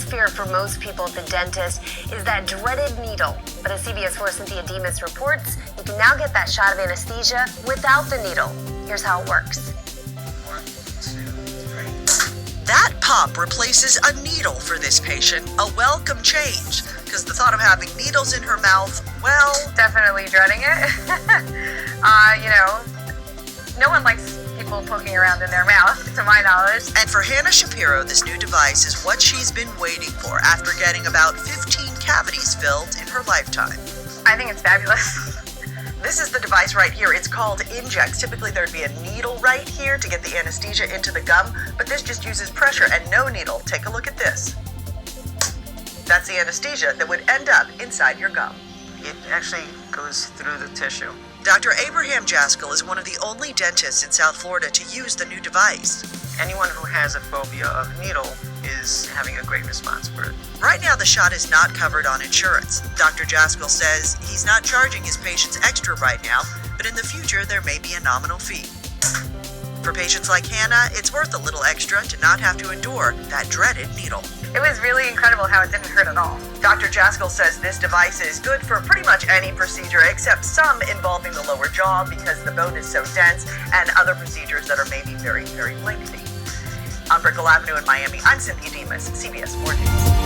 biggest fear for most people at the dentist is that dreaded needle. But as CBS 4's Cynthia Demas reports, you can now get that shot of anesthesia without the needle. Here's how it works. That pop replaces a needle for this patient, a welcome change, because the thought of having needles in her mouth, well... Definitely dreading it. No one likes people poking around in their mouth, to my knowledge. And for Hannah Shapiro, this new device is what she's been waiting for after getting about 15 cavities filled in her lifetime. I think it's fabulous. This is the device right here. It's called Inject. Typically, there'd be a needle right here to get the anesthesia into the gum, but this just uses pressure and no needle. Take a look at this. That's the anesthesia that would end up inside your gum. It actually goes through the tissue. Dr. Abraham Jaskell is one of the only dentists in South Florida to use the new device. Anyone who has a phobia of needle is having a great response for it. Right now, the shot is not covered on insurance. Dr. Jaskell says he's not charging his patients extra right now, but in the future, there may be a nominal fee. For patients like Hannah, it's worth a little extra to not have to endure that dreaded needle. It was really incredible how it didn't hurt at all. Dr. Jaskell says this device is good for pretty much any procedure except some involving the lower jaw because the bone is so dense and other procedures that are maybe very, very lengthy. On Brickell Avenue in Miami, I'm Cynthia Demas, CBS 4 News.